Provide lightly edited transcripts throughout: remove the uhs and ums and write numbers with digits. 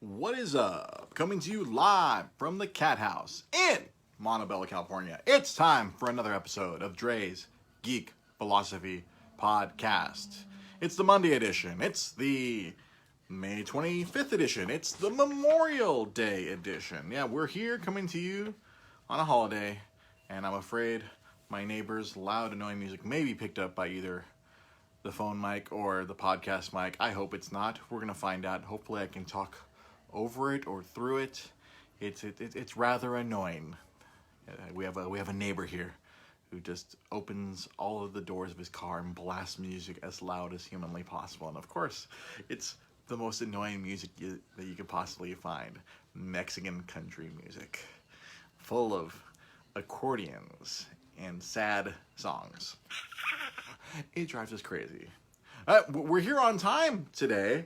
What is up? Coming to you live from the Cat House in Montebello, California. It's time for another episode of Dre's Geek Philosophy Podcast. It's the Monday edition. It's the May 25th edition. It's the Memorial Day edition. Yeah, we're here coming to you on a holiday, and I'm afraid my neighbor's loud, annoying music may be picked up by either the phone mic or the podcast mic. I hope it's not. We're going to find out. Hopefully I can talk over it or through it. It's rather annoying. We have a neighbor here who just opens all of the doors of his car and blasts music as loud as humanly possible. And of course, it's the most annoying music that you could possibly find. Mexican country music, full of accordions and sad songs. It drives us crazy. We're here on time today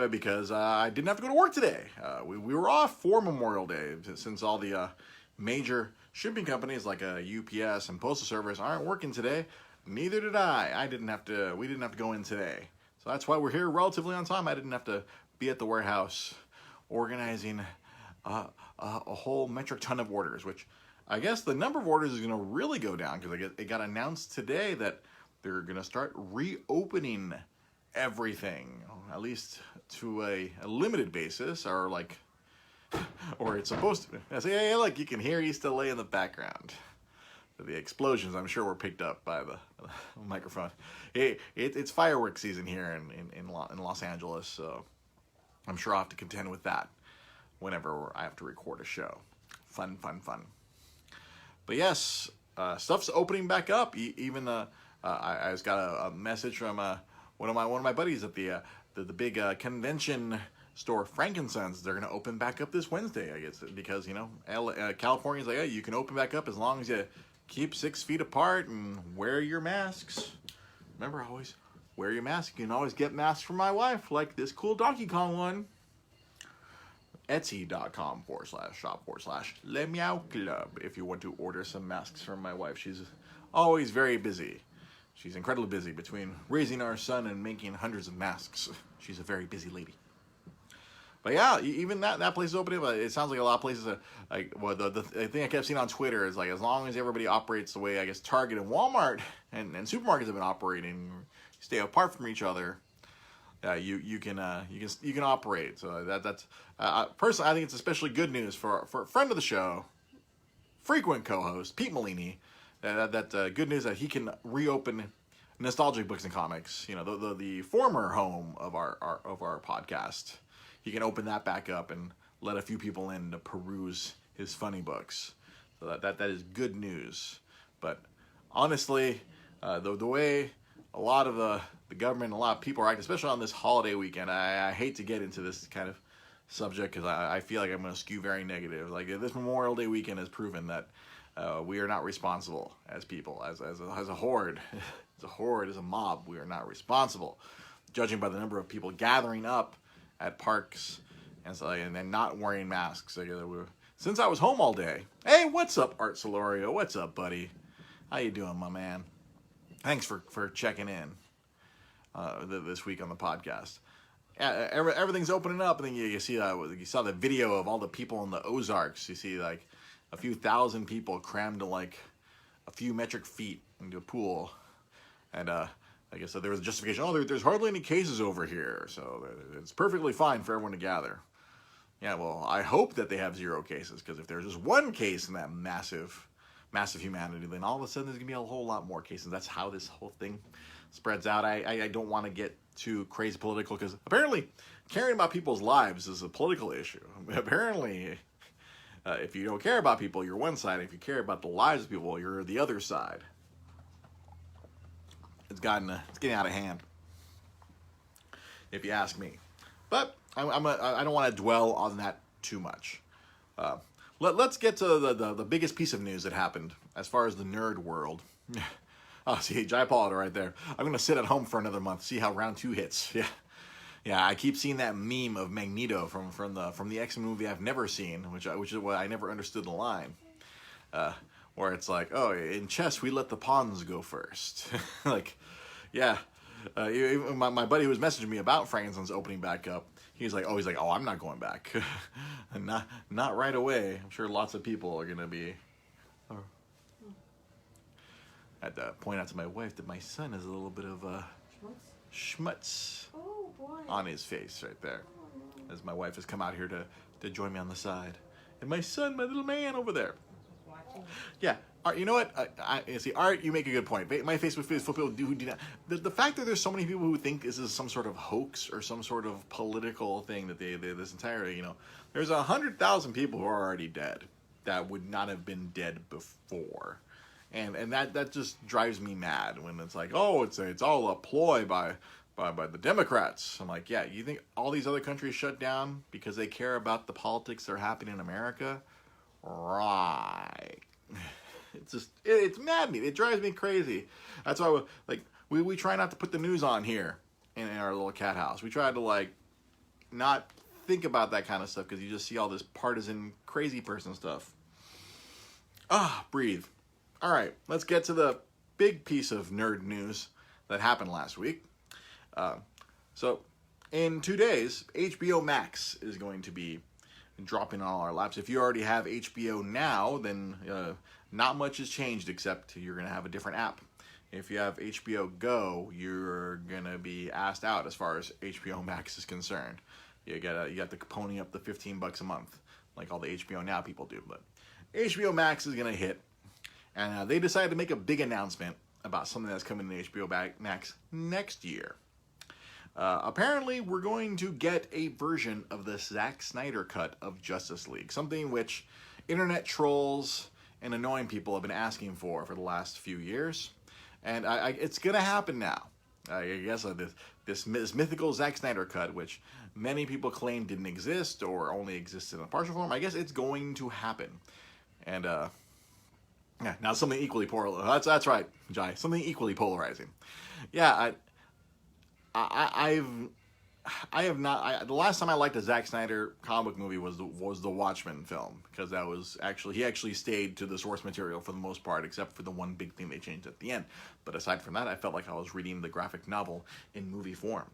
because I didn't have to go to work today. We were off for Memorial Day since all the major shipping companies like UPS and Postal Service aren't working today. Neither did I. We didn't have to go in today. So that's why we're here relatively on time. I didn't have to be at the warehouse organizing a whole metric ton of orders, which I guess the number of orders is going to really go down because it got announced today that they're going to start reopening everything, at least to a limited basis, or it's supposed to be. I say, hey, look, you can hear East LA in the background. The explosions, I'm sure, were picked up by the microphone. It's fireworks season here in Los Angeles, so I'm sure I'll have to contend with that whenever I have to record a show. Fun. But yes, stuff's opening back up. Even I just got a message from one of my buddies at the big convention store, Frankincense. They're going to open back up this Wednesday, I guess, because California's like, hey, you can open back up as long as you keep 6 feet apart and wear your masks. Remember, always wear your mask. You can always get masks from my wife, like this cool Donkey Kong one. Etsy.com/shop/Le Meow Club if you want to order some masks from my wife. She's always very busy. She's incredibly busy between raising our son and making hundreds of masks. She's a very busy lady. But yeah, even that place is opening. But it sounds like a lot of places the thing I kept seeing on Twitter is like, as long as everybody operates the way I guess Target and Walmart and supermarkets have been operating, stay apart from each other. You can operate. So that's personally, I think it's especially good news for a friend of the show, frequent co-host Pete Molini. That good news that he can reopen Nostalgic Books and Comics. You know, the former home of our podcast. He can open that back up and let a few people in to peruse his funny books. So that is good news. But honestly, the way a lot of the government, a lot of people are acting, especially on this holiday weekend, I hate to get into this kind of subject because I feel like I'm going to skew very negative. Like, this Memorial Day weekend has proven that we are not responsible as people, as a horde, as a mob. We are not responsible, judging by the number of people gathering up at parks and not wearing masks. Since I was home all day. Hey, what's up, Art Solorio? What's up, buddy? How you doing, my man? Thanks for checking in this week on the podcast. Everything's opening up, and then you saw the video of all the people in the Ozarks. You see like a few thousand people crammed to like a few metric feet into a pool, and I guess there was a justification. Oh, there's hardly any cases over here, so it's perfectly fine for everyone to gather. Yeah, well, I hope that they have 0 cases, because if there's just one case in that massive humanity, then all of a sudden there's gonna be a whole lot more cases. That's how this whole thing spreads out. I don't want to get too crazy political, because apparently caring about people's lives is a political issue. Apparently, if you don't care about people, you're one side. If you care about the lives of people, you're the other side. It's getting out of hand, if you ask me. But I don't want to dwell on that too much. Let's get to the biggest piece of news that happened as far as the nerd world. Oh, see, Jai Paul right there. I'm gonna sit at home for another month, see how round 2 hits. Yeah. I keep seeing that meme of Magneto from the X-Men movie I've never seen, which is why I never understood the line. Where it's like, oh, in chess we let the pawns go first. Like, yeah. My buddy who was messaging me about Frankenstein's opening back up, he's like, oh, I'm not going back. And not right away. I'm sure lots of people are gonna be. I had to point out to my wife that my son has a little bit of schmutz on his face right there, as my wife has come out here to join me on the side, and my son, my little man over there. Yeah, Art, you know what? I see, Art, you make a good point. My Facebook people who do not. The fact that there's so many people who think this is some sort of hoax or some sort of political thing that they this entire, there's 100,000 people who are already dead that would not have been dead before. And that just drives me mad when it's like, oh, it's all a ploy by the Democrats. I'm like, yeah, you think all these other countries shut down because they care about the politics that are happening in America? Right. It's maddening. It drives me crazy. That's why we try not to put the news on here in our little cat house. We try to not think about that kind of stuff because you just see all this partisan crazy person stuff. Breathe. All right, let's get to the big piece of nerd news that happened last week. So, in 2 days, HBO Max is going to be dropping on all our laps. If you already have HBO Now, then not much has changed except you're going to have a different app. If you have HBO Go, you're going to be asked out as far as HBO Max is concerned. You got to pony up the $15 a month like all the HBO Now people do. But HBO Max is going to hit. And they decided to make a big announcement about something that's coming to HBO Max next year. Apparently, we're going to get a version of the Zack Snyder cut of Justice League, something which internet trolls and annoying people have been asking for the last few years. And it's going to happen now. I guess this mythical Zack Snyder cut, which many people claim didn't exist or only existed in a partial form, I guess it's going to happen. And yeah, now something equally polarizing. That's right, Jai. Something equally polarizing. Yeah, I have not. The last time I liked a Zack Snyder comic movie was the Watchmen film, because he actually stayed to the source material for the most part, except for the one big thing they changed at the end. But aside from that, I felt like I was reading the graphic novel in movie form,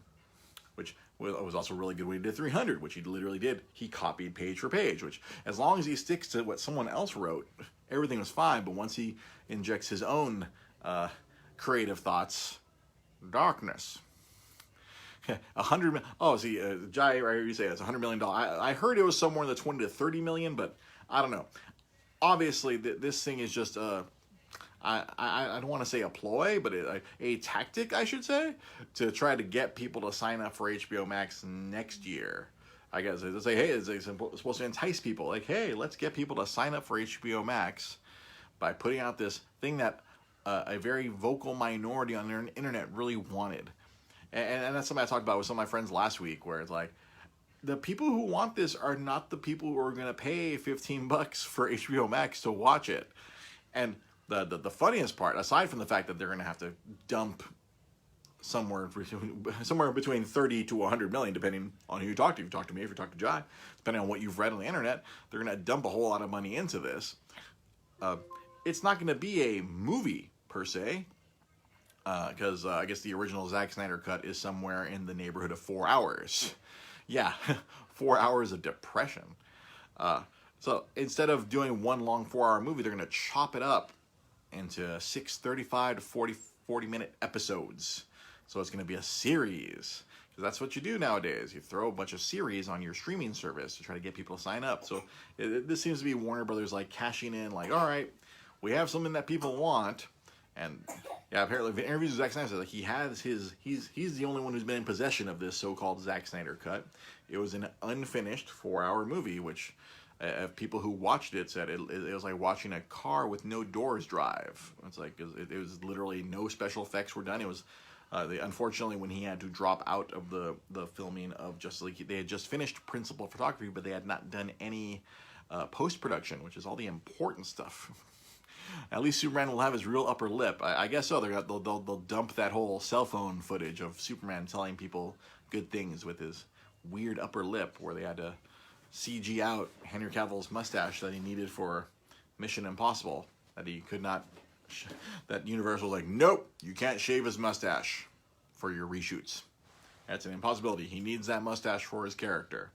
which was also really good when he did 300, which he literally did. He copied page for page, which as long as he sticks to what someone else wrote, everything was fine. But once he injects his own creative thoughts, darkness. 100. Oh, see, Jai, right here, you say it's $100 million. I heard it was somewhere in the 20 to 30 million, but I don't know. Obviously, this thing is just I don't want to say a ploy, but a tactic, I should say, to try to get people to sign up for HBO Max next year. I guess they say, hey, it's supposed to entice people. Like, hey, let's get people to sign up for HBO Max by putting out this thing that a very vocal minority on the internet really wanted. And that's something I talked about with some of my friends last week, where it's like, the people who want this are not the people who are going to pay $15 for HBO Max to watch it. And the funniest part, aside from the fact that they're going to have to dump somewhere between 30 to 100 million, depending on who you talk to. If you talk to me, if you talk to Jai, depending on what you've read on the internet, they're going to dump a whole lot of money into this. It's not going to be a movie per se, because I guess the original Zack Snyder cut is somewhere in the neighborhood of 4 hours. Yeah, 4 hours of depression. So instead of doing one long 4-hour movie, they're going to chop it up into 6 35 to 40 minute episodes. So it's going to be a series, because that's what you do nowadays. You throw a bunch of series on your streaming service to try to get people to sign up. So this seems to be Warner Brothers cashing in, all right, we have something that people want. And yeah, apparently the interviews with Zack Snyder said he has he's the only one who's been in possession of this so-called Zack Snyder cut. It was an unfinished 4-hour movie, which people who watched it said it was like watching a car with no doors drive. It's like it was literally no special effects were done. It was unfortunately, when he had to drop out of the filming of Justice League, they had just finished principal photography, but they had not done any post-production, which is all the important stuff. At least Superman will have his real upper lip. I guess so. They'll dump that whole cell phone footage of Superman telling people good things with his weird upper lip, where they had to CG out Henry Cavill's mustache that he needed for Mission Impossible, that he could not. That Universal was like, nope, you can't shave his mustache for your reshoots. That's an impossibility. He needs that mustache for his character.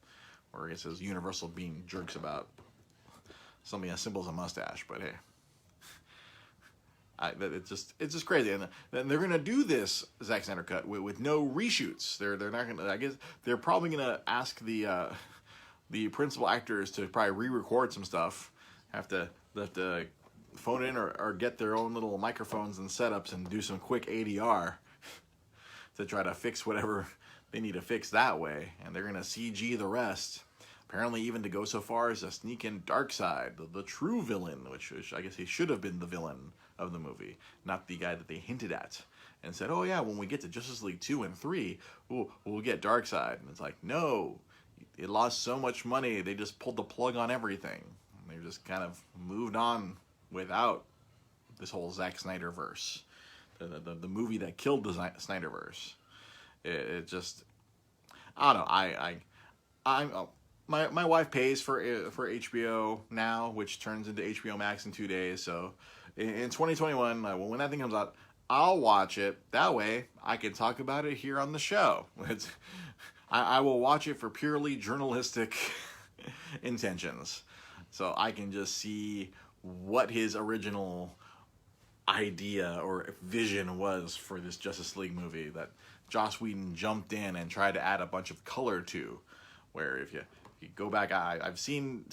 Or I guess his universal being jerks about something as simple as a mustache. But hey, it's just crazy. And then they're gonna do this Zack Snyder cut with no reshoots. They're not gonna. I guess they're probably gonna ask the principal actors to probably re-record some stuff. Have to phone in or get their own little microphones and setups and do some quick ADR to try to fix whatever they need to fix that way. And they're gonna CG the rest. Apparently, even to go so far as to sneak in Darkseid, the true villain, which I guess he should have been the villain of the movie, not the guy that they hinted at and said, "Oh yeah, when we get to Justice League 2 and 3, we'll get Darkseid." And it's like, no, it lost so much money, they just pulled the plug on everything. They just kind of moved on without this whole Zack Snyder verse, the movie that killed the Snyderverse. It just, I don't know. My wife pays for HBO now, which turns into HBO Max in 2 days. So in 2021, when that thing comes out, I'll watch it. That way, I can talk about it here on the show. I will watch it for purely journalistic intentions. So I can just see what his original idea or vision was for this Justice League movie that Joss Whedon jumped in and tried to add a bunch of color to. Where if you go back, I've seen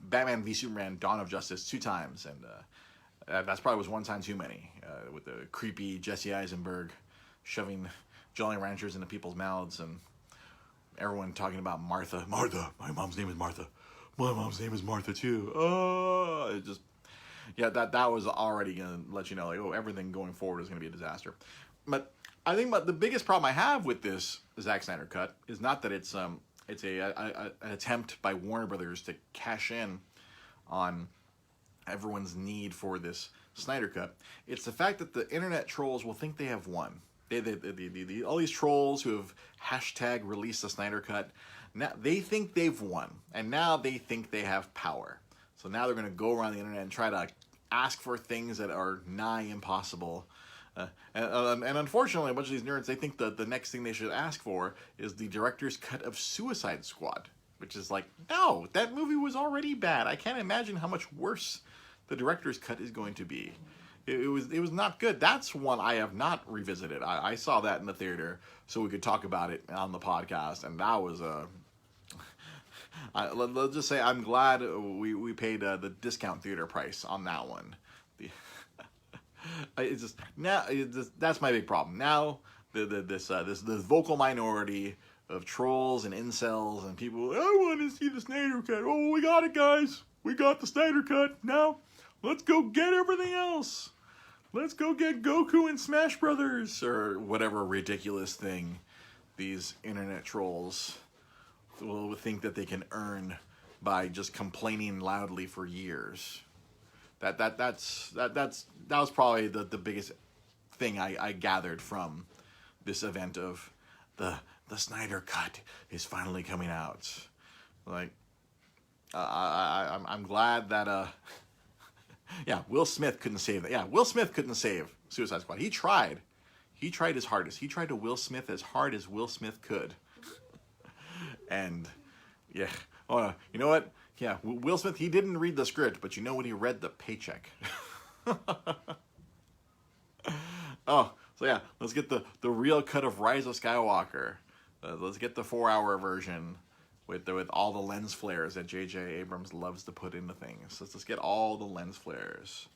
Batman v Superman: Dawn of Justice 2 times, and that's probably was one time too many. With the creepy Jesse Eisenberg shoving Jolly Ranchers into people's mouths, and everyone talking about Martha. My mom's name is Martha. My mom's name is Martha too. Oh, it just, yeah, that was already gonna let you know, like, oh, everything going forward is gonna be a disaster. But I think the biggest problem I have with this Zack Snyder cut is not that it's an attempt by Warner Brothers to cash in on everyone's need for this Snyder cut. It's the fact that the internet trolls will think they have won. All these trolls who have hashtag released the Snyder cut, now they think they've won, and now they think they have power. So now they're going to go around the internet and try to ask for things that are nigh impossible. And unfortunately, a bunch of these nerds, they think that the next thing they should ask for is the director's cut of Suicide Squad, which is like, no, that movie was already bad. I can't imagine how much worse the director's cut is going to be. It was not good. That's one I have not revisited. I saw that in the theater so we could talk about it on the podcast, and that was let's just say I'm glad we paid the discount theater price on that one. It's just now that's my big problem. Now this vocal minority of trolls and incels and people, I want to see the Snyder cut. Oh, we got it, guys. We got the Snyder cut. Now let's go get everything else. Let's go get Goku and Smash Brothers, or whatever ridiculous thing these internet trolls will think that they can earn by just complaining loudly for years. That was probably the biggest thing I gathered from this event of the Snyder cut is finally coming out. Like, I'm glad that yeah, Will Smith couldn't save that. Yeah, Will Smith couldn't save Suicide Squad. He tried his hardest. He tried to Will Smith as hard as Will Smith could. And yeah, you know what? Yeah, Will Smith, he didn't read the script, but you know what? He read the paycheck. Oh, so yeah, let's get the real cut of Rise of Skywalker. Let's get the 4-hour version with all the lens flares that J.J. Abrams loves to put into things. Let's get all the lens flares.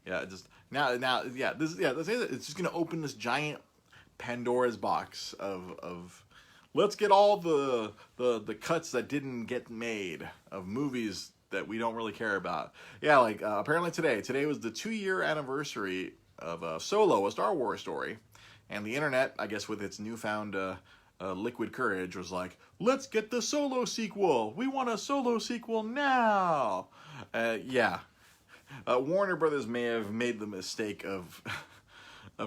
Yeah, just now, yeah, let's say that it's just gonna open this giant Pandora's box of let's get all the cuts that didn't get made of movies that we don't really care about. Yeah, like apparently today was the 2-year anniversary of Solo, a Star Wars story, and the internet, I guess with its newfound liquid courage, was like, let's get the Solo sequel. We want a Solo sequel now. Yeah, Warner Brothers may have made the mistake of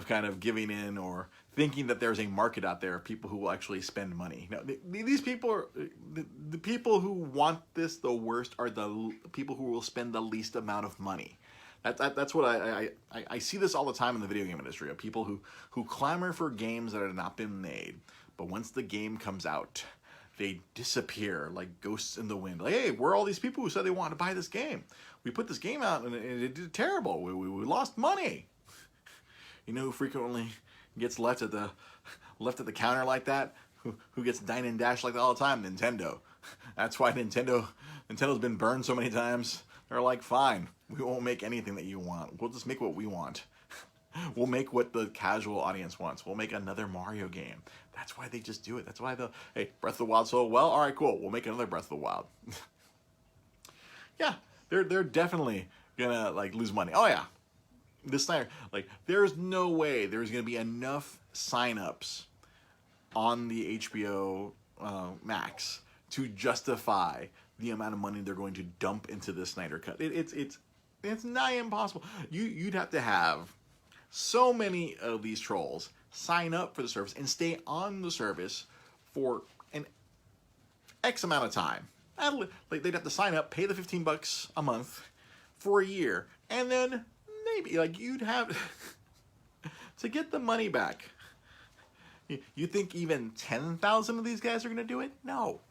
kind of giving in or thinking that there's a market out there of people who will actually spend money. Now, these people are the people who want this the worst are the people who will spend the least amount of money. That's what I see this all the time in the video game industry of people who clamor for games that have not been made, but once the game comes out, they disappear like ghosts in the wind. Like, hey, where are all these people who said they wanted to buy this game? We put this game out and it did terrible. We lost money. You know who frequently gets left at the counter like that? Who gets dine and dash like that all the time? Nintendo. That's why Nintendo's been burned so many times. They're like, fine, we won't make anything that you want. We'll just make what we want. We'll make what the casual audience wants. We'll make another Mario game. That's why they just do it. That's why hey, Breath of the Wild sold well. All right, cool. We'll make another Breath of the Wild. Yeah, they're definitely gonna like lose money. Oh yeah, this Snyder, like, there's no way there's gonna be enough signups on the HBO Max to justify the amount of money they're going to dump into this Snyder Cut. It's nigh impossible. You'd have to have so many of these trolls sign up for the service and stay on the service for an X amount of time. Like, they'd have to sign up, pay the $15 a month for a year, and then maybe like you'd have to get the money back. You think even 10,000 of these guys are going to do it? No.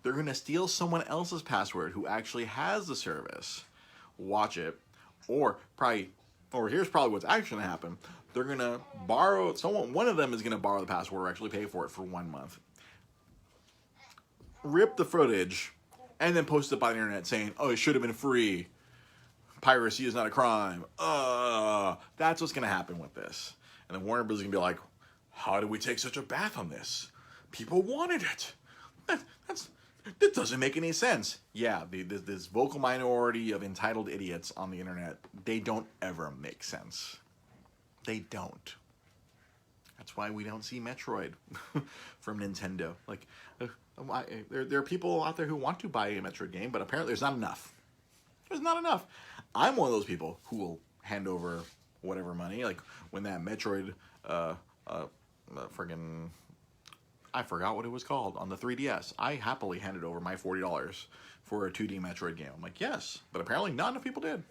They're going to steal someone else's password who actually has the service, watch it, or here's probably what's actually going to happen. They're going to borrow, one of them is going to borrow the password or actually pay for it for 1 month. Rip the footage, and then post it up on the internet saying, oh, it should have been free. Piracy is not a crime. That's what's going to happen with this. And then Warner Bros. Is going to be like, how did we take such a bath on this? People wanted it. That doesn't make any sense. Yeah, this vocal minority of entitled idiots on the internet, they don't ever make sense. They don't. That's why we don't see Metroid from Nintendo. Like, there are people out there who want to buy a Metroid game, but apparently there's not enough. There's not enough. I'm one of those people who will hand over whatever money. Like, when that Metroid, friggin', I forgot what it was called, on the 3DS. I happily handed over my $40 for a 2D Metroid game. I'm like, yes, but apparently not enough people did.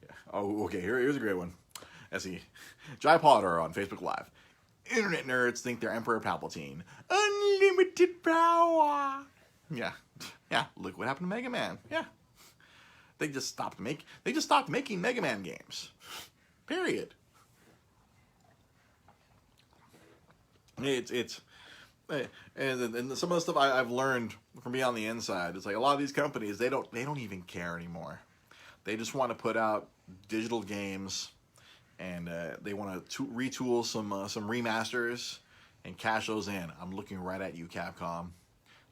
Yeah. Oh, okay, here's a great one. Let's see. Jai Potter on Facebook Live. Internet nerds think they're Emperor Palpatine. Unlimited power. Yeah. Look what happened to Mega Man. Yeah. They just stopped making Mega Man games. Period. And some of the stuff I've learned from being on the inside, it's like a lot of these companies, they don't even care anymore. They just want to put out digital games, and they want to retool some remasters and cash those in. I'm looking right at you, Capcom.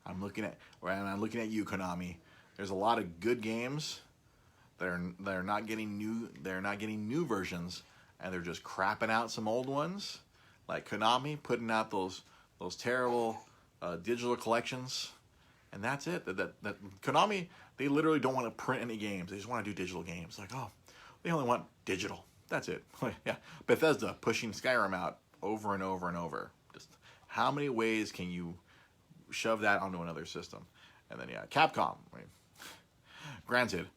I'm looking at you, Konami. There's a lot of good games that are not getting new versions, and they're just crapping out some old ones. Like Konami putting out those terrible digital collections, and that's it. That Konami, they literally don't want to print any games. They just want to do digital games. Like, oh, they only want digital. That's it. Yeah, Bethesda pushing Skyrim out over and over and over. Just how many ways can you shove that onto another system? And then yeah, Capcom. I mean, granted,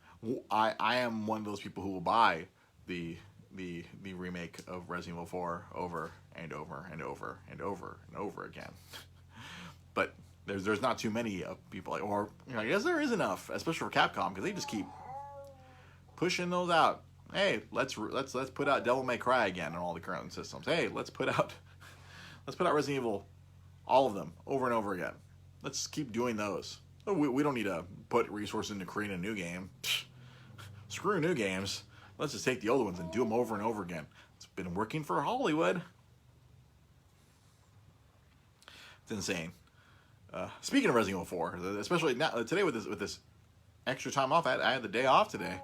I am one of those people who will buy the remake of Resident Evil 4 over and over and over and over and over again. But there's not too many people like, or I guess there is enough, especially for Capcom, because they just keep pushing those out. Hey, let's put out Devil May Cry again on all the current systems. Hey, let's put out Resident Evil, all of them, over and over again. Let's keep doing those. We don't need to put resources into creating a new game. Screw new games. Let's just take the old ones and do them over and over again. It's been working for Hollywood. It's insane. Speaking of Resident Evil 4, especially now, today with this extra time off, I had the day off today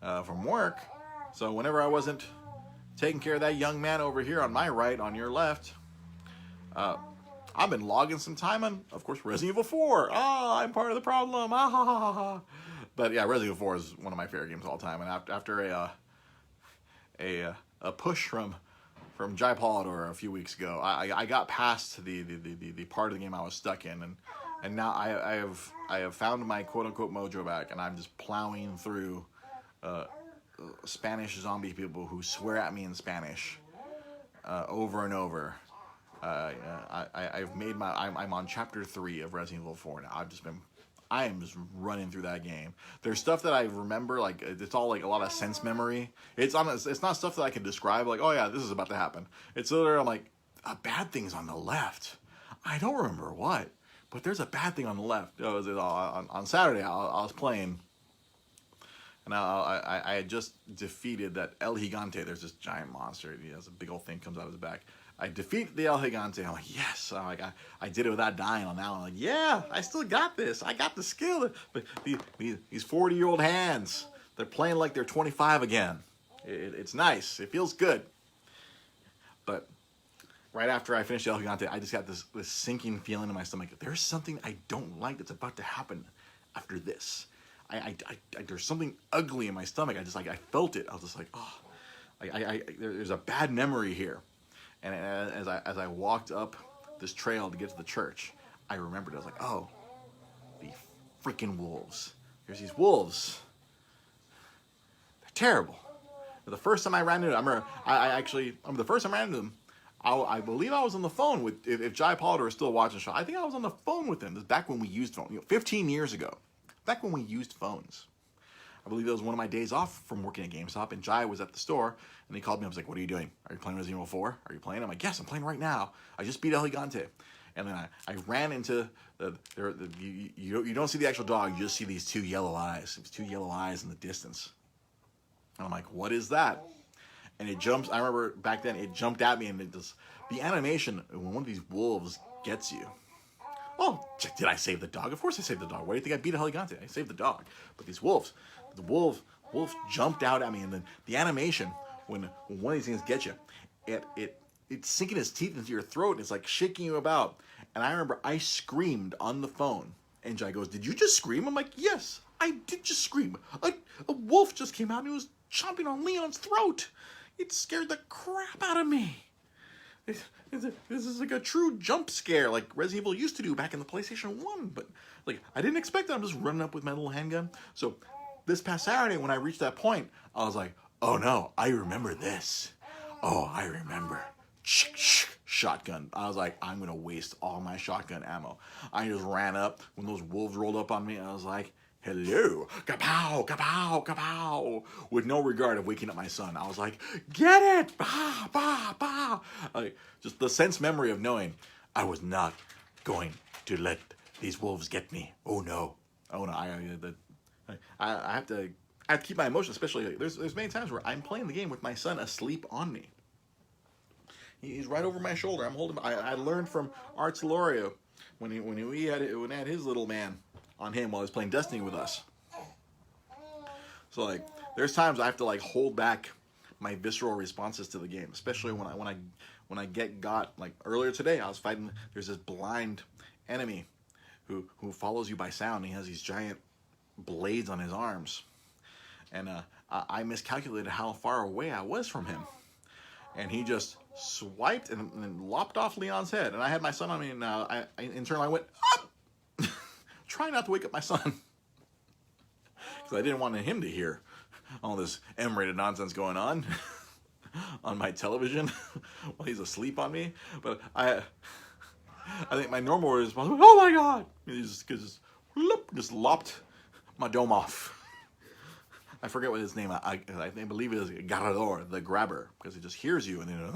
from work. So whenever I wasn't taking care of that young man over here on my right, on your left, I've been logging some time on, of course, Resident Evil 4. I'm part of the problem. Ha ha ha ha. But yeah, Resident Evil 4 is one of my favorite games of all time. And after a push from Jai Polidor a few weeks ago, I got past the part of the game I was stuck in, and now I have found my quote unquote mojo back, and I'm just plowing through Spanish zombie people who swear at me in Spanish over and over. I'm on chapter 3 of Resident Evil 4 now. I am just running through that game. There's stuff that I remember, like it's all like a lot of sense memory. It's not stuff that I can describe, like, oh yeah, this is about to happen. It's literally, I'm like, a bad thing's on the left. I don't remember what, but there's a bad thing on the left. On Saturday, I was playing, and I had just defeated that El Gigante. There's this giant monster. He has a big old thing comes out of his back. I defeat the El Gigante. I'm like, yes. I'm like, I did it without dying on that one. I'm like, yeah, I still got this. I got the skill. But these 40-year-old hands, they're playing like they're 25 again. It's nice. It feels good. But right after I finished El Gigante, I just got this sinking feeling in my stomach. There's something I don't like that's about to happen after this. There's something ugly in my stomach. I felt it. I was just like, oh, there's a bad memory here. And as I walked up this trail to get to the church, I remembered. I was like, oh, the freaking wolves. There's these wolves. They're terrible. The first time I ran into them, the first time I ran into them, I believe I was on the phone with, if Jai Pollard was still watching the show, I think I was on the phone with him. This is back when we used phones, 15 years ago. Back when we used phones. I believe it was one of my days off from working at GameStop, and Jai was at the store, and he called me. I was like, what are you doing? Are you playing Resident Evil 4? Are you playing? I'm like, yes, I'm playing right now. I just beat El Gigante. And then I ran into you don't see the actual dog, you just see these two yellow eyes. It was two yellow eyes in the distance. And I'm like, what is that? And it jumps, I remember back then, it jumped at me, and the animation, when one of these wolves gets you. Oh, did I save the dog? Of course I saved the dog. Why do you think I beat El Gigante? I saved the dog. But these wolves, the wolf jumped out at me, and then the animation, when one of these things gets you, it's sinking its teeth into your throat, and it's like shaking you about. And I remember I screamed on the phone, and Jai goes, did you just scream? I'm like, yes, I did just scream. A wolf just came out, and he was chomping on Leon's throat. It scared the crap out of me. This is like a true jump scare like Resident Evil used to do back in the PlayStation 1. But like, I didn't expect that. I'm just running up with my little handgun. So this past Saturday when I reached that point, I was like, oh no, I remember this. Oh, I remember. Shotgun. I was like, I'm going to waste all my shotgun ammo. I just ran up when those wolves rolled up on me. I was like, hello, kapow, kapow, kapow, with no regard of waking up my son. I was like, get it, bah, bah, bah. Like, just the sense memory of knowing I was not going to let these wolves get me. Oh no, I have to keep my emotions, especially there's many times where I'm playing the game with my son asleep on me. He's right over my shoulder. I'm holding. I learned from Arts Lorio when he had his little man on him while he was playing Destiny with us. So like, there's times I have to like hold back my visceral responses to the game, especially when I get got. Like earlier today, I was fighting. There's this blind enemy who follows you by sound. He has these giant blades on his arms, and I miscalculated how far away I was from him, and he just swiped and lopped off Leon's head. And I had my son on me, and internally I went up. Try not to wake up my son, because I didn't want him to hear all this M-rated nonsense going on on my television while he's asleep on me. But I think my normal response was, oh my god, he just lopped my dome off. I forget what his name. I believe it is Garrador, the grabber, because he just hears you and then.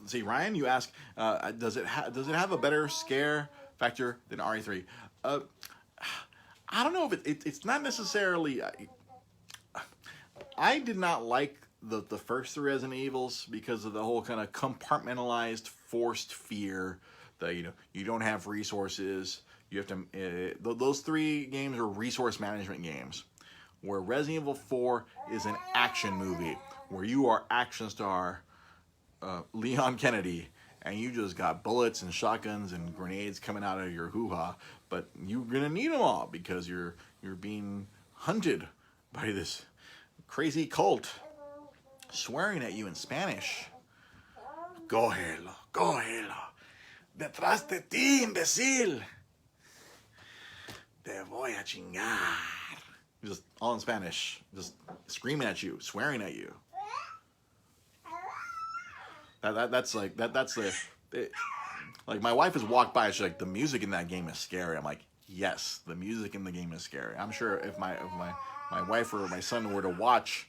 See, Ryan, you ask, does it have a better scare factor than RE3? I don't know if it's not necessarily. I did not like the first three Resident Evils because of the whole kind of compartmentalized, forced fear that you don't have resources. You have to. Those three games are resource management games, where Resident Evil 4 is an action movie where you are action star Leon Kennedy, and you just got bullets and shotguns and grenades coming out of your hoo-ha, but you're gonna need them all because you're being hunted by this crazy cult swearing at you in Spanish. Cógelo, detrás de ti, imbécil. Te voy a chingar. just all in Spanish, just screaming at you, swearing at you. That's the like my wife has walked by. She's like, the music in that game is scary. I'm like, yes, the music in the game is scary. I'm sure if my wife or my son were to watch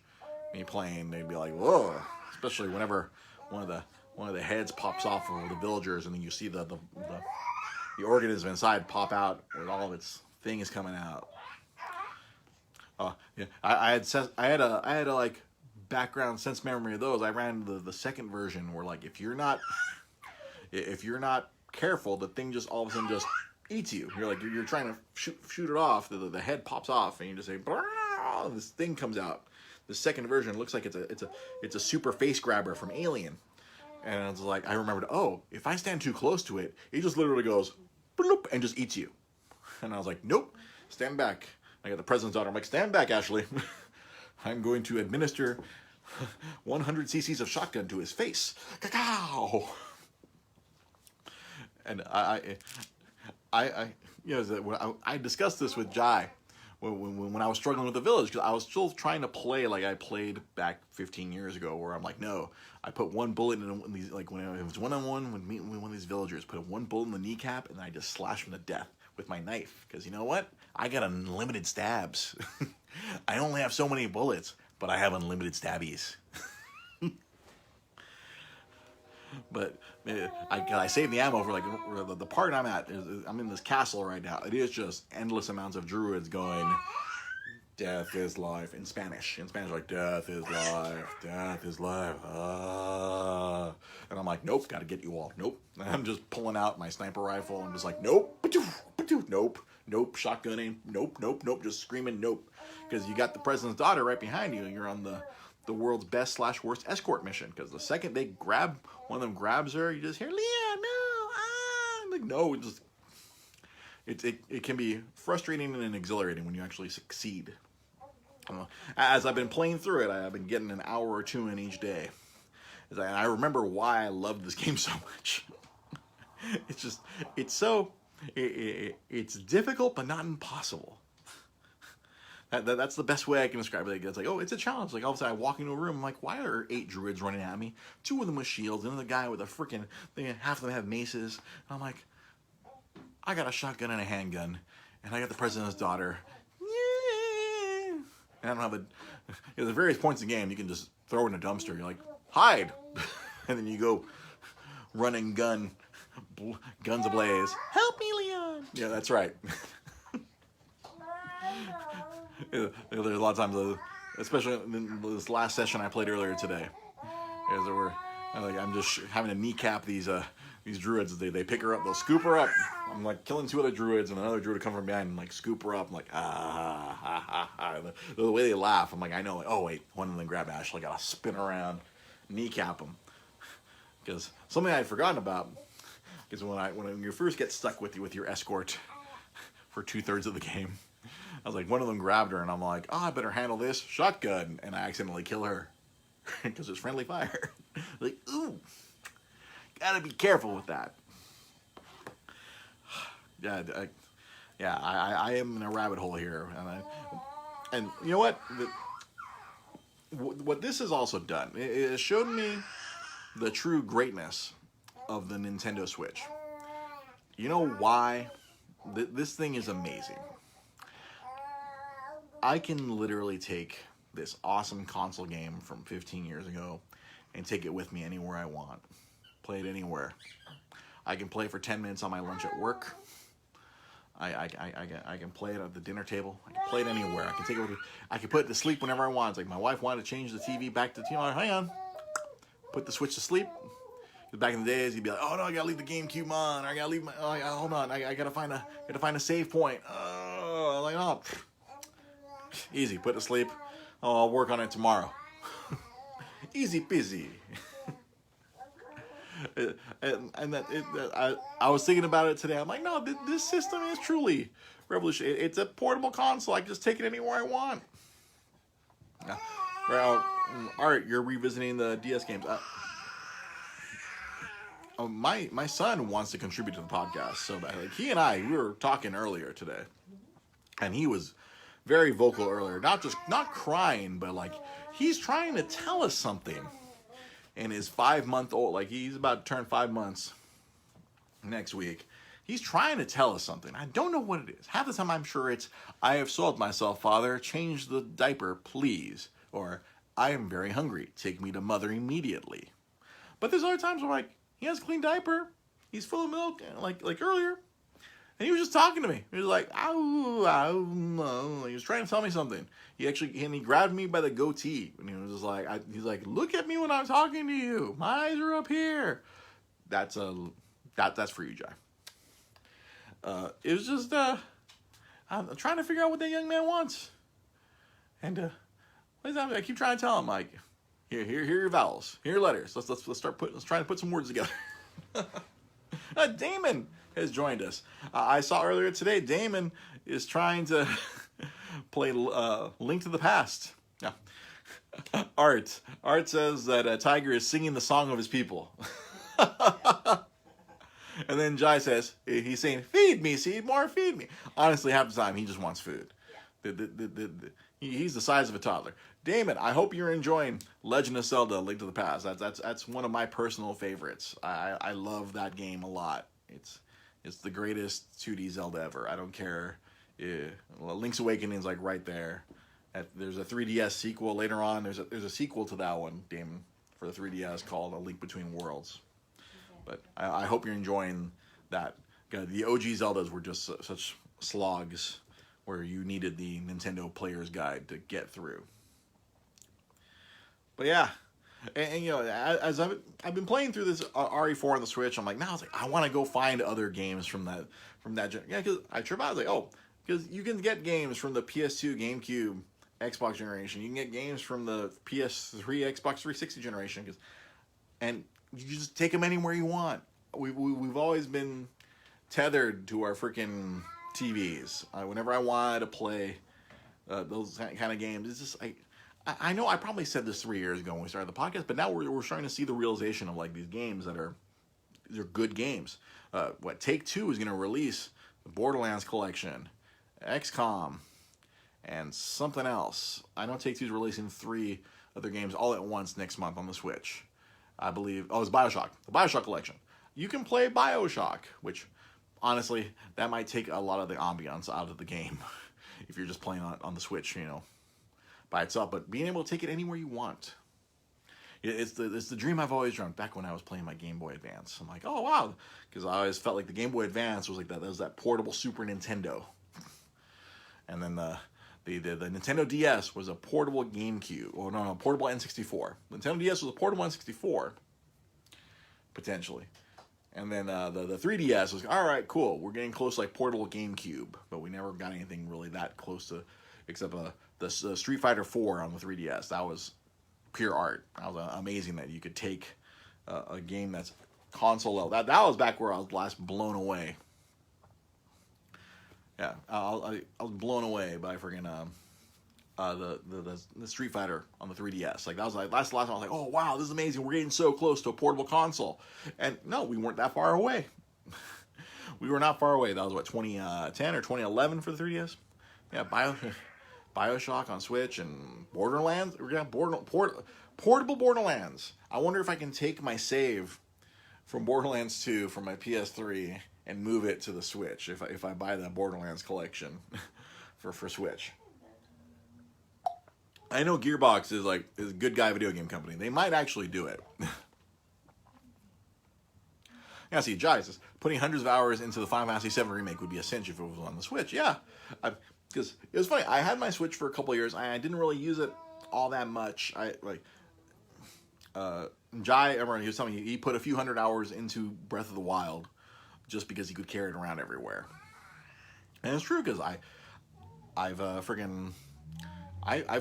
me playing, they'd be like, whoa. Especially whenever one of the heads pops off of the villagers, and then you see the organism inside pop out with all of its things coming out. Yeah, I had a like background sense memory of those. I ran the second version where like if you're not careful, the thing just all of a sudden just eats you. You're trying to shoot it off. The head pops off, and you just say, this thing comes out. The second version looks like it's a super face grabber from Alien, and I was like, I remembered, oh, if I stand too close to it, it just literally goes bloop and just eats you. And I was like, nope, stand back. I got the president's daughter. I'm like, stand back, Ashley. I'm going to administer 100 cc's of shotgun to his face. Cacao. And I discussed this with Jai when I was struggling with the village, because I was still trying to play like I played back 15 years ago, where I'm like, no, I put one bullet in these, like when it was one-on-one with one of these villagers, put one bullet in the kneecap, and I just slashed him to death with my knife, because you know what? I got unlimited stabs. I only have so many bullets, but I have unlimited stabbies. But I saved the ammo for like the part I'm at. I'm in this castle right now. It is just endless amounts of druids going, death is life, in Spanish. In Spanish, like, death is life, death is life. And I'm like, nope, gotta get you all. Nope. And I'm just pulling out my sniper rifle. I'm just like, nope, nope, shotgunning, nope, just screaming nope. Because you got the president's daughter right behind you, and you're on the world's best / worst escort mission. Because the second they grab, one of them grabs her, you just hear, Leah, no, like, no, it can be frustrating and exhilarating when you actually succeed. As I've been playing through it, I've been getting an hour or two in each day. And I remember why I love this game so much. It's difficult, but not impossible. That's the best way I can describe it. It's like, oh, it's a challenge. Like all of a sudden I walk into a room, I'm like, why are 8 druids running at me? 2 of them with shields, and then the guy with a freaking thing, half of them have maces. And I'm like, I got a shotgun and a handgun, and I got the president's daughter. Yeah. And I don't have there's various points in the game you can just throw in a dumpster. You're like, hide, and then you go run and gun, guns ablaze. Help me, Leon. Yeah, that's right. There's a lot of times, especially in this last session I played earlier today, I'm just having to kneecap these druids. They pick her up, they'll scoop her up. I'm like killing 2 other druids, and another druid will come from behind and like scoop her up. I'm like, the way they laugh, I'm like, I know, like, oh wait, one of them grabbed Ashley, gotta spin around, kneecap them. Because something I had forgotten about is when you first get stuck with your escort for 2/3 of the game, I was like, one of them grabbed her, and I'm like, oh, I better handle this shotgun, and I accidentally kill her because it's friendly fire. Like, ooh, gotta be careful with that. Yeah, I am in a rabbit hole here, and you know what? What this has also done, it has shown me the true greatness of the Nintendo Switch. You know why? This thing is amazing. I can literally take this awesome console game from 15 years ago and take it with me anywhere I want. Play it anywhere. I can play for 10 minutes on my lunch at work. I can play it at the dinner table. I can play it anywhere. I can take it with me. I can put it to sleep whenever I want. It's like my wife wanted to change the TV back to the TV. I'm like, hang on. Put the Switch to sleep. Back in the days, you'd be like, oh no, I gotta leave the GameCube on. Or I gotta leave my. Oh, hold on. I gotta find a save point. Oh, I'm like, oh. Easy, put to sleep. Oh, I'll work on it tomorrow. Easy peasy. I was thinking about it today. I'm like, no, this system is truly revolutionary. It's a portable console. I can just take it anywhere I want. Well, all right, you're revisiting the DS games. My son wants to contribute to the podcast so bad. Like, we were talking earlier today, and he was very vocal earlier. Not crying, but like he's trying to tell us something. And his 5-month-old, like he's about to turn 5 months next week. He's trying to tell us something. I don't know what it is. Half the time I'm sure it's, I have soiled myself, Father. Change the diaper, please. Or, I am very hungry. Take me to mother immediately. But there's other times where like, he has a clean diaper. He's full of milk, like earlier. And he was just talking to me. He was like, ow, ow. He was trying to tell me something. He grabbed me by the goatee. And he was just like, he's like, look at me when I'm talking to you. My eyes are up here. That's for you, Jai. It was just, I'm trying to figure out what that young man wants. And, what is that? I keep trying to tell him, like, here are your vowels. Here are your letters. Let's try to put some words together. Damon has joined us. I saw earlier today, Damon is trying to play Link to the Past. Yeah. Art says that Tiger is singing the song of his people. And then Jai says, he's saying, feed me, Seymour, feed me. Honestly, half the time, he just wants food. He's the size of a toddler. Damon, I hope you're enjoying Legend of Zelda: Link to the Past. That's one of my personal favorites. I love that game a lot. It's the greatest 2D Zelda ever. I don't care. Link's Awakening is like right there. There's a 3DS sequel later on. There's a sequel to that one, Damon, for the 3DS called A Link Between Worlds. But I hope you're enjoying that. The OG Zeldas were just such slogs where you needed the Nintendo Player's Guide to get through. But yeah, and you know, as I've been playing through this RE4 on the Switch, I'm like, now I want to go find other games from that yeah, because I trip out, I was like, oh, because you can get games from the PS2, GameCube, Xbox generation. You can get games from the PS3, Xbox 360 generation, and you just take them anywhere you want. We've always been tethered to our freaking TVs. Whenever I wanted to play those kind of games, it's just I know I probably said this 3 years ago when we started the podcast, but now we're starting to see the realization of like these games they're good games. Take-Two is going to release the Borderlands collection, XCOM, and something else. I know Take-Two's releasing 3 other games all at once next month on the Switch. I believe, it's BioShock, the BioShock collection. You can play BioShock, which, honestly, that might take a lot of the ambiance out of the game if you're just playing on the Switch, you know, by itself. But being able to take it anywhere you want, it's the dream I've always dreamt back when I was playing my Game Boy Advance. I'm like, oh, wow, because I always felt like the Game Boy Advance was like that. That was that portable Super Nintendo. And then the Nintendo DS was a portable GameCube. Oh, no, portable N64. Nintendo DS was a portable N64, potentially. And then the 3DS was, all right, cool. We're getting close to like portable GameCube, but we never got anything really that close to, except the Street Fighter 4 on the 3DS. That was pure art. That was amazing that you could take a game that's console level. That was back where I was last blown away. Yeah, I was blown away by freaking the Street Fighter on the 3DS. Like that was like last time I was like, oh wow, this is amazing. We're getting so close to a portable console. And no, we weren't that far away. We were not far away. That was what, 2010 or 2011 for the 3DS. Yeah, BioShock on Switch and Borderlands. We're gonna have portable Borderlands. I wonder if I can take my save from Borderlands 2 from my PS3 and move it to the Switch if I buy that Borderlands collection for Switch. I know Gearbox is a good guy video game company. They might actually do it. Yeah, see, Jai says, putting hundreds of hours into the Final Fantasy VII Remake would be a cinch if it was on the Switch. Yeah, because it was funny. I had my Switch for a couple of years. I didn't really use it all that much. Jai, everyone, he was telling me he put a few hundred hours into Breath of the Wild just because he could carry it around everywhere. And it's true, because I've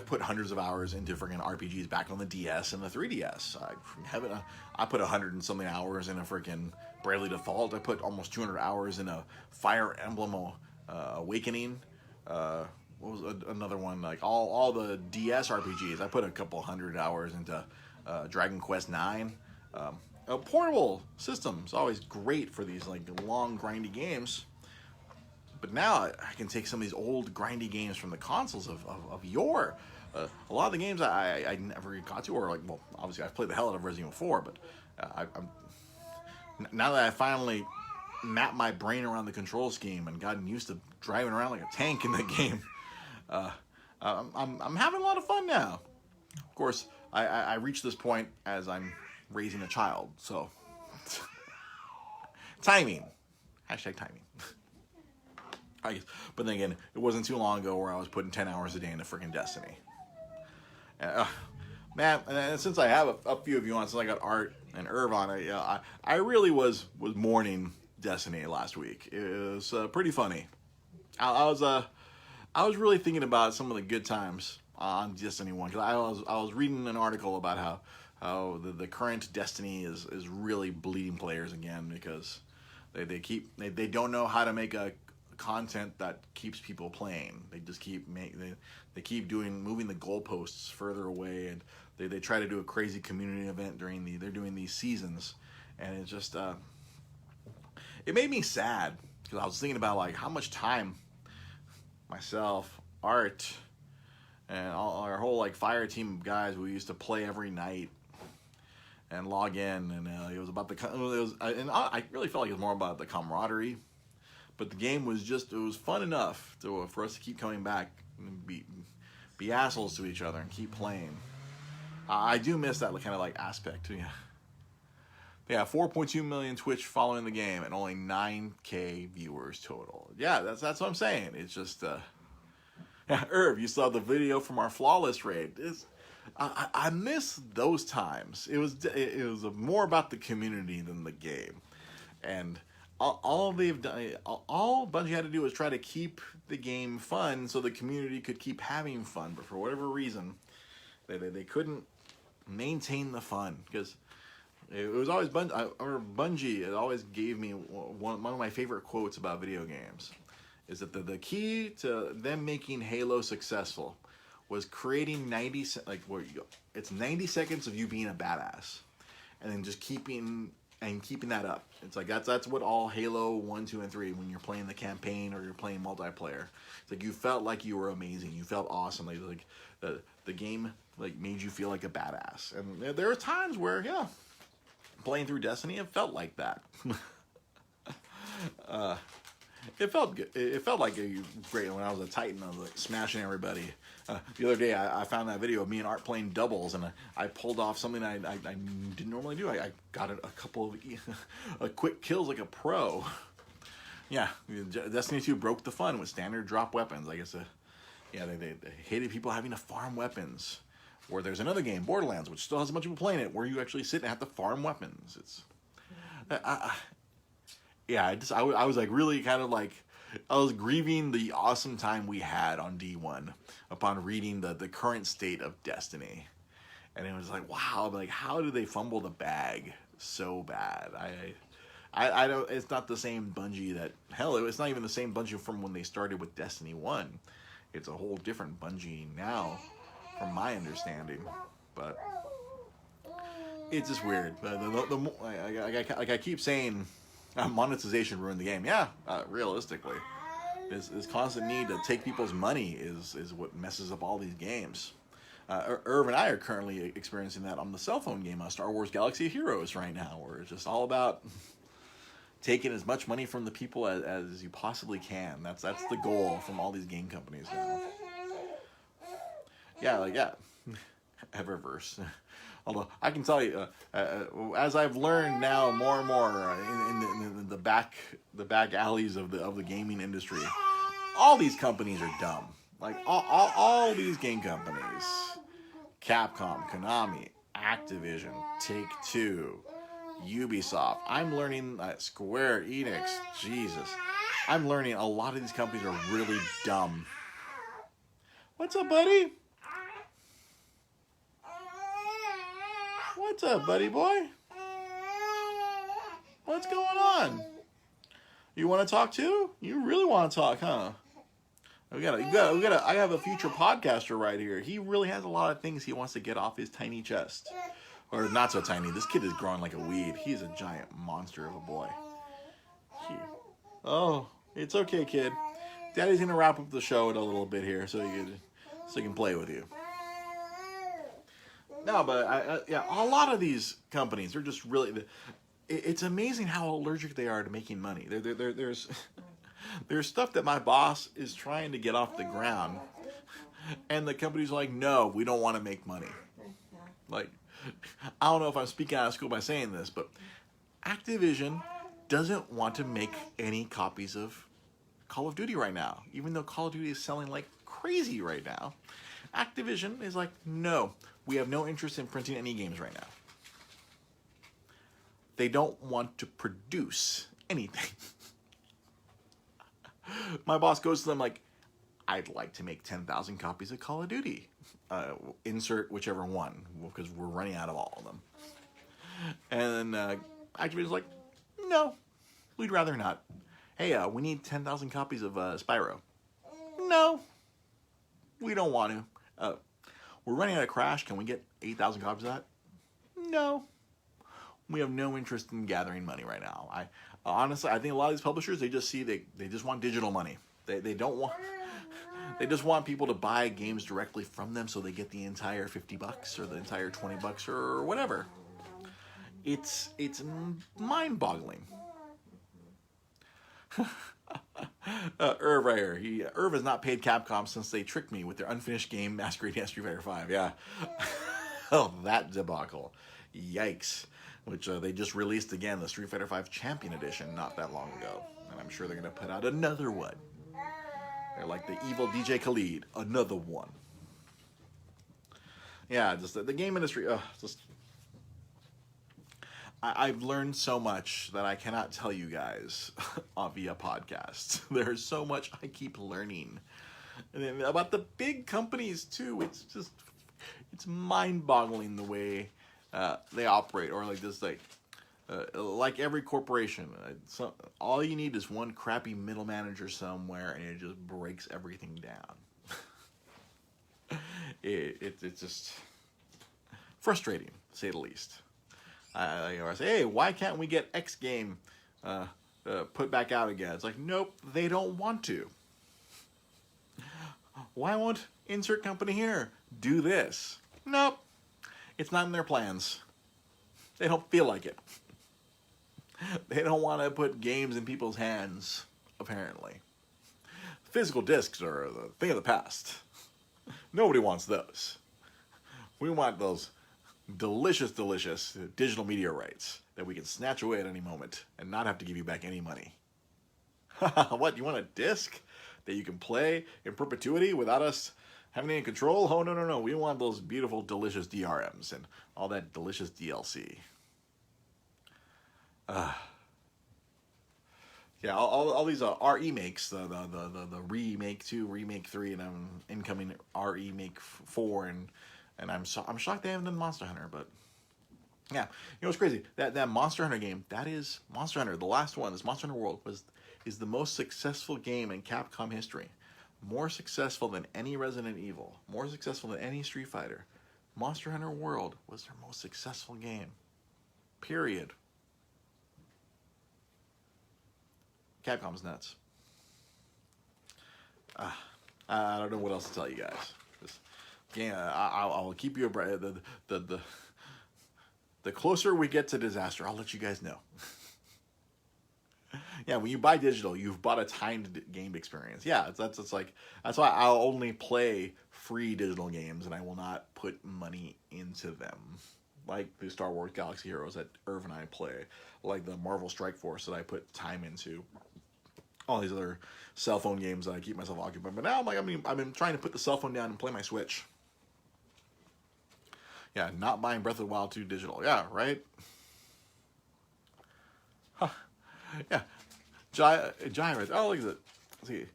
put hundreds of hours into freaking RPGs back on the DS and the 3DS. I put 100 and something hours in a freaking Bravely Default. I put almost 200 hours in a Fire Emblem Awakening. What was another one? Like all the DS RPGs. I put a couple hundred hours into Dragon Quest IX. A portable system is always great for these like long, grindy games. But now I can take some of these old grindy games from the consoles of yore. A lot of the games I never got to, or like, well, obviously I've played the hell out of Resident Evil 4, but I'm now that I finally mapped my brain around the control scheme and gotten used to driving around like a tank in the game, I'm having a lot of fun now. Of course, I reached this point as I'm raising a child, so timing. Hashtag timing. I guess. But then again, it wasn't too long ago where I was putting 10 hours a day into freaking Destiny. Man, and since I have a few of you on, since I got Art and Irv on it, I really was mourning Destiny last week. It was pretty funny. I was really thinking about some of the good times on Destiny 1, because I was reading an article about how the current Destiny is really bleeding players again, because they don't know how to make a content that keeps people playing. They just keep moving the goalposts further away, and they try to do a crazy community event they're doing these seasons, and it just it made me sad, because I was thinking about like how much time myself, Art, and our whole like fire team of guys, we used to play every night and log in, and it was about I really felt like it was more about the camaraderie. But the game was it was fun enough for us to keep coming back and be assholes to each other and keep playing. I do miss that kind of like aspect. Yeah, 4.2 million Twitch following the game and only 9K viewers total. Yeah, that's what I'm saying. It's just, yeah, Irv, you saw the video from our flawless raid. I miss those times. It was more about the community than the game, and all Bungie had to do was try to keep the game fun so the community could keep having fun. But for whatever reason, they couldn't maintain the fun, because it was always Bungie. It always gave me one of my favorite quotes about video games, is that the key to them making Halo successful was creating 90 seconds of you being a badass, and then just keeping that up. It's like that's what all Halo 1, 2, and 3, when you're playing the campaign or you're playing multiplayer, it's like you felt like you were amazing. You felt awesome. Like the game like made you feel like a badass. And there were times where, yeah, playing through Destiny, it felt like that. It felt good. It felt like great when I was a Titan. I was like smashing everybody. The other day, I found that video of me and Art playing doubles, and I pulled off something I didn't normally do. I got a couple of quick kills like a pro. Yeah, Destiny 2 broke the fun with standard drop weapons. I guess, yeah, they hated people having to farm weapons. Or there's another game, Borderlands, which still has a bunch of people playing it, where you actually sit and have to farm weapons. It's, yeah, I was like really kind of like, I was grieving the awesome time we had on D1 upon reading the current state of Destiny. And it was like, wow, like how did they fumble the bag so bad? I don't, it's not the same Bungie that, hell, it's not even the same Bungie from when they started with Destiny 1. It's a whole different Bungie now, from my understanding. But it's just weird. Like I keep saying, monetization ruined the game. Yeah, realistically. This constant need to take people's money is what messes up all these games. Irv and I are currently experiencing that on the cell phone game, Star Wars Galaxy of Heroes right now, where it's just all about taking as much money from the people as you possibly can. That's the goal from all these game companies now. Yeah, Eververse. Although I can tell you, as I've learned now more and more in the back alleys of the gaming industry, all these companies are dumb. Like all these game companies, Capcom, Konami, Activision, Take-Two, Ubisoft. I'm learning Square Enix. Jesus, I'm learning a lot of these companies are really dumb. What's up, buddy? What's up, buddy boy? What's going on? You want to talk too? You really want to talk, huh? I have a future podcaster right here. He really has a lot of things he wants to get off his tiny chest. Or not so tiny. This kid is growing like a weed. He's a giant monster of a boy. Oh, it's okay, kid. Daddy's gonna wrap up the show in a little bit here, so he can play with you. No, but yeah, a lot of these companies are just really. It's amazing how allergic they are to making money. There's stuff that my boss is trying to get off the ground, and the company's like, no, we don't want to make money. Like, I don't know if I'm speaking out of school by saying this, but Activision doesn't want to make any copies of Call of Duty right now, even though Call of Duty is selling like crazy right now. Activision is like, no, we have no interest in printing any games right now. They don't want to produce anything. My boss goes to them like, I'd like to make 10,000 copies of Call of Duty. Insert whichever one, because we're running out of all of them. And then Activision's like, no, we'd rather not. Hey, we need 10,000 copies of Spyro. No, we don't want to. We're running out of Crash. Can we get 8,000 copies of that? No. We have no interest in gathering money right now. Honestly, I think a lot of these publishers, they just want digital money. They don't want. They just want people to buy games directly from them, so they get the entire $50 or the entire $20 or whatever. It's mind-boggling. Irv right here. Irv has not paid Capcom since they tricked me with their unfinished game Masquerading as Street Fighter 5. Yeah. Oh, that debacle. Yikes. Which they just released again, the Street Fighter 5 Champion Edition, not that long ago. And I'm sure they're going to put out another one. They're like the evil DJ Khaled. Another one. Yeah, just the game industry. I've learned so much that I cannot tell you guys via podcast. There's so much I keep learning. And about the big companies, too. It's mind-boggling the way they operate. Or like this, like every corporation. All you need is one crappy middle manager somewhere, and it just breaks everything down. It's just frustrating, to say the least. I say, hey, why can't we get X game put back out again? It's like, nope, they don't want to. Why won't insert company here do this? Nope, it's not in their plans. They don't feel like it. They don't want to put games in people's hands, apparently. Physical discs are the thing of the past. Nobody wants those. We want those delicious digital media rights that we can snatch away at any moment and not have to give you back any money. What, you want a disc that you can play in perpetuity without us having any control? Oh, no. We want those beautiful, delicious DRMs and all that delicious DLC. Yeah, all these RE makes, the remake 2, remake 3, and incoming RE make 4, and I'm shocked they haven't done Monster Hunter, but yeah, it's crazy that Monster Hunter game, that is Monster Hunter, the last one, this Monster Hunter World is the most successful game in Capcom history, more successful than any Resident Evil, more successful than any Street Fighter. Monster Hunter World was their most successful game. Period. Capcom's nuts. I don't know what else to tell you guys. Yeah, I'll keep you abreast. The closer we get to disaster, I'll let you guys know. Yeah, when you buy digital, you've bought a timed game experience. Yeah, that's why I'll only play free digital games, and I will not put money into them. Like the Star Wars Galaxy Heroes that Irv and I play, like the Marvel Strike Force that I put time into. All these other cell phone games that I keep myself occupied. But now I've been trying to put the cell phone down and play my Switch. Yeah, not buying Breath of the Wild 2 digital. Yeah, right? Huh. Yeah. Jai, right? Oh, look at it. Let's see.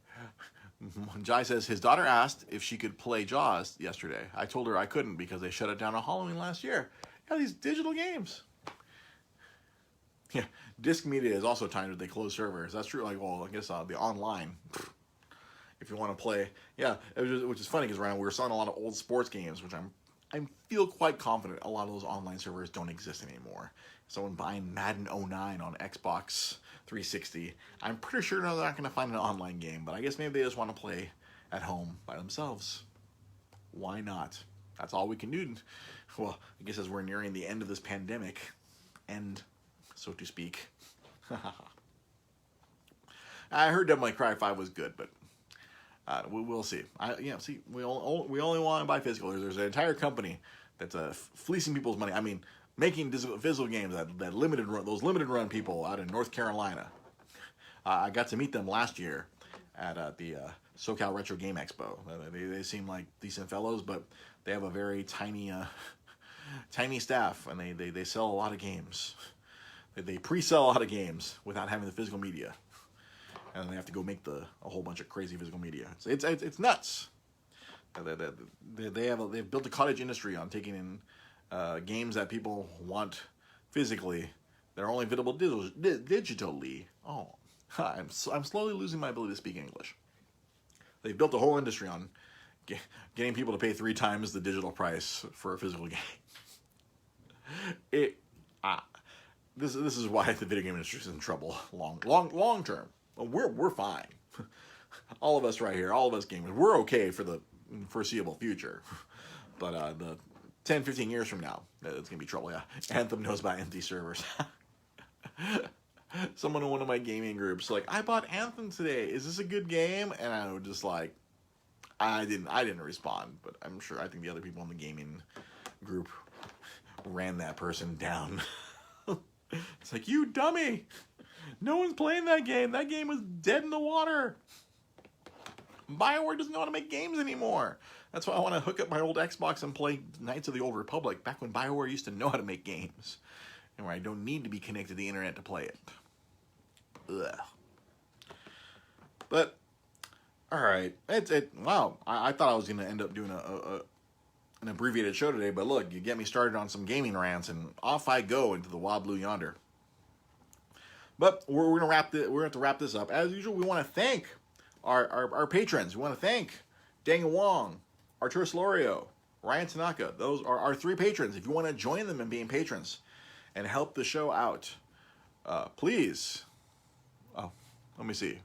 Jai says his daughter asked if she could play Jaws yesterday. I told her I couldn't because they shut it down on Halloween last year. Yeah, these digital games. Yeah, Disc Media is also timed with they close servers. That's true. Like, well, I guess the online, if you want to play, yeah, which is funny because we were selling a lot of old sports games, which I feel quite confident a lot of those online servers don't exist anymore. Someone buying Madden 09 on Xbox 360. I'm pretty sure they're not going to find an online game, but I guess maybe they just want to play at home by themselves. Why not? That's all we can do. Well, I guess as we're nearing the end of this pandemic, so to speak. I heard Devil May Cry 5 was good, but we'll see. We only want to buy physical. There's an entire company that's fleecing people's money. I mean, making physical games that limited run people out in North Carolina. I got to meet them last year at the SoCal Retro Game Expo. They seem like decent fellows, but they have a very tiny staff, and they sell a lot of games. They pre-sell a lot of games without having the physical media, and they have to go make a whole bunch of crazy physical media. It's nuts. They've built a cottage industry on taking in games that people want physically. They're only available digitally. Oh, I'm slowly losing my ability to speak English. They've built a whole industry on getting people to pay 3 times the digital price for a physical game. This is why the video game industry is in trouble long term. We're fine. All of us right here, all of us gamers, we're okay for the foreseeable future. But the 10, 15 years from now, it's gonna be trouble. Yeah, Anthem knows about empty servers. Someone in one of my gaming groups like, I bought Anthem today. Is this a good game? And I was just like, I didn't respond, but I think the other people in the gaming group ran that person down. It's like, you dummy! No one's playing that game. That game was dead in the water. BioWare doesn't know how to make games anymore. That's why I want to hook up my old Xbox and play Knights of the Old Republic back when BioWare used to know how to make games, and where I don't need to be connected to the internet to play it. Ugh. But all right, wow. I thought I was going to end up doing an abbreviated show today, but look, you get me started on some gaming rants, and off I go into the wild blue yonder. But we're gonna have to wrap this up. As usual, we want to thank our patrons. We want to thank Daniel Wong, Arturo Solorio, Ryan Tanaka. Those are our 3 patrons. If you want to join them in being patrons and help the show out, please. Oh, let me see.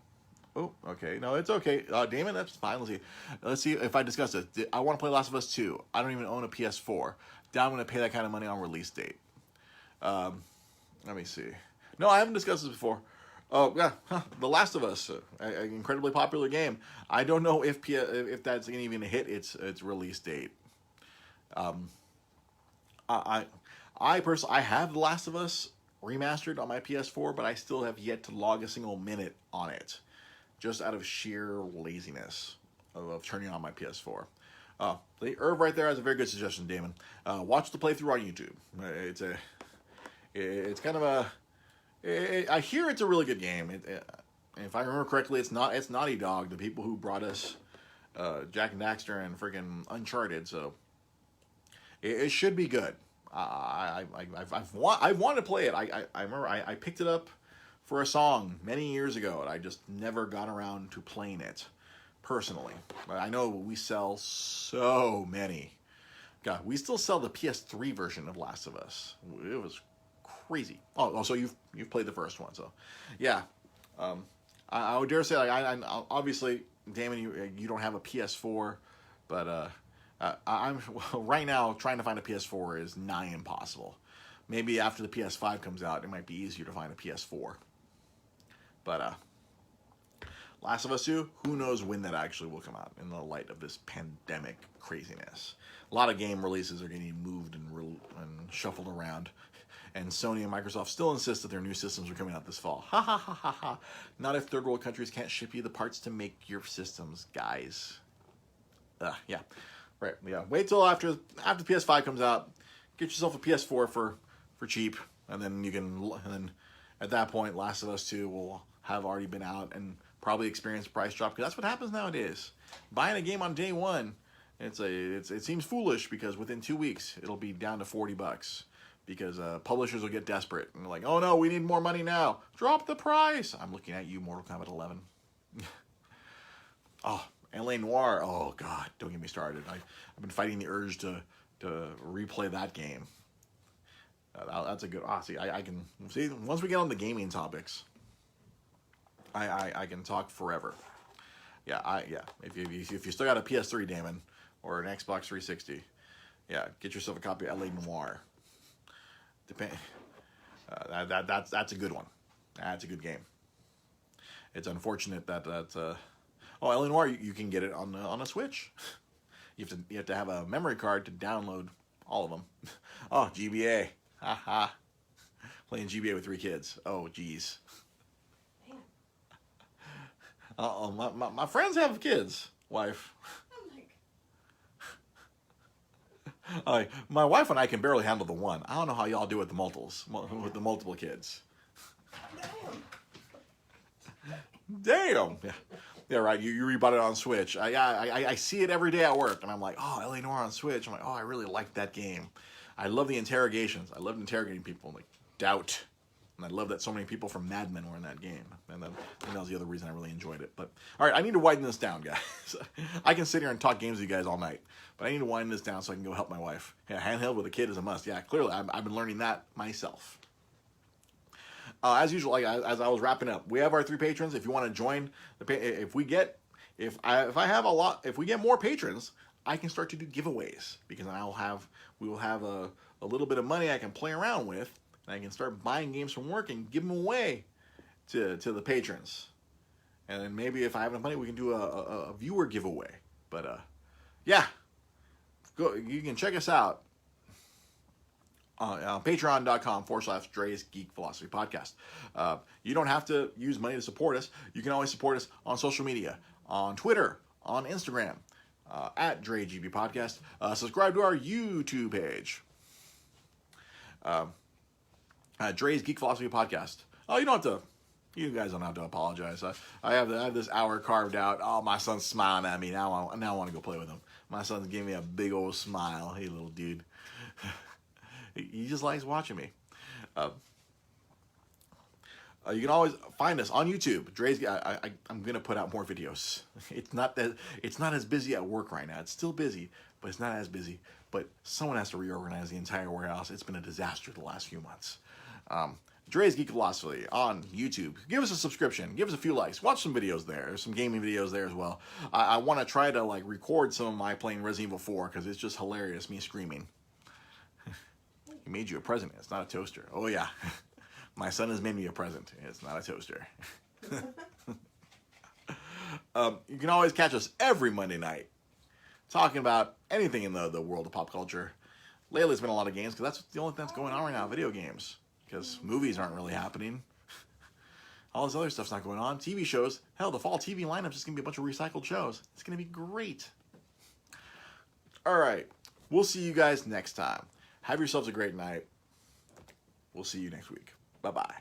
Oh, okay. No, it's okay. Damon, that's fine. Let's see if I discuss it. I want to play Last of Us 2. I don't even own a PS4. Now I'm going to pay that kind of money on release date. Let me see. No, I haven't discussed this before. Oh, yeah. The Last of Us, an incredibly popular game. I don't know if that's even a hit its release date. I personally, I have The Last of Us remastered on my PS4, but I still have yet to log a single minute on it, just out of sheer laziness of turning on my PS4. Irv right there has a very good suggestion, Damon. Watch the playthrough on YouTube. It's kind of I hear it's a really good game. If I remember correctly, it's Naughty Dog, the people who brought us Jack and Daxter and freaking Uncharted. So it should be good. I've wanted to play it. I remember I picked it up for a song many years ago, and I just never got around to playing it personally. But I know we sell so many. God, we still sell the PS3 version of Last of Us. It was crazy. Oh, so you've played the first one, so yeah. I would dare say, like, I obviously, Damon, you don't have a PS4, but I'm right now trying to find a PS4 is nigh impossible. Maybe after the PS5 comes out, it might be easier to find a PS4. But Last of Us 2, who knows when that actually will come out in the light of this pandemic craziness. A lot of game releases are getting moved and shuffled around. And Sony and Microsoft still insist that their new systems are coming out this fall. Ha ha ha ha ha. Not if third world countries can't ship you the parts to make your systems, guys. Yeah. Right, yeah. Wait till after PS5 comes out. Get yourself a PS4 for cheap. And then at that point, Last of Us 2 will have already been out and probably experience a price drop. Because that's what happens nowadays. Buying a game on day one, it seems foolish because within 2 weeks, it'll be down to $40. Because publishers will get desperate and they're like, oh no, we need more money now. Drop the price. I'm looking at you, Mortal Kombat 11. Oh, L.A. Noire. Oh God, don't get me started. I've been fighting the urge to replay that game. That's a good. See, I can see once we get on the gaming topics. I can talk forever. Yeah. If you still got a PS3, Damon, or an Xbox 360, yeah, get yourself a copy of LA Noire. That's a good one. That's a good game. It's unfortunate that LA Noire, you can get it on a Switch. You have to have a memory card to download all of them. Oh, GBA, haha, playing GBA with 3 kids. Oh, geez. Uh-oh, my friends have kids, wife. My wife and I can barely handle the one. I don't know how y'all do with the multiple kids. Damn. Yeah, right. You rebought it on Switch. I see it every day at work, and I'm like, oh, LA Noire on Switch. I'm like, oh, I really like that game. I love the interrogations. I love interrogating people, like Doubt. And I love that so many people from Mad Men were in that game. And then I think that was the other reason I really enjoyed it. But, all right, I need to widen this down, guys. I can sit here and talk games with you guys all night. But I need to widen this down so I can go help my wife. Yeah, handheld with a kid is a must. Yeah, clearly, I've been learning that myself. As usual, as I was wrapping up, we have our 3 patrons. If you want to join, if we get more patrons, I can start to do giveaways, because we will have a little bit of money I can play around with. I can start buying games from work and give them away to the patrons. And then maybe if I have enough money, we can do a viewer giveaway. But yeah, you can check us out on patreon.com/Dre's Geek Philosophy Podcast. You don't have to use money to support us. You can always support us on social media, on Twitter, on Instagram, at DreGB Podcast. Subscribe to our YouTube page. Dre's Geek Philosophy Podcast. Oh, you guys don't have to apologize. I have this hour carved out. Oh, my son's smiling at me. Now I want to go play with him. My son's giving me a big old smile. Hey, little dude. He just likes watching me. You can always find us on YouTube. Dre's. I'm gonna put out more videos. It's not as busy at work right now. It's still busy, but it's not as busy. But someone has to reorganize the entire warehouse. It's been a disaster the last few months. Dre's Geek Philosophy on YouTube. Give us a subscription. Give us a few likes. Watch some videos there. There's some gaming videos there as well. I want to try to record some of my playing Resident Evil 4, because it's just hilarious, me screaming. He made you a present. It's not a toaster. Oh yeah. My son has made me a present. It's not a toaster. You can always catch us every Monday night talking about anything in the world of pop culture. Lately it's been a lot of games, because that's the only thing that's going on right now, video games. Because movies aren't really happening. All this other stuff's not going on. TV shows. Hell, the fall TV lineup's just going to be a bunch of recycled shows. It's going to be great. All right. We'll see you guys next time. Have yourselves a great night. We'll see you next week. Bye-bye.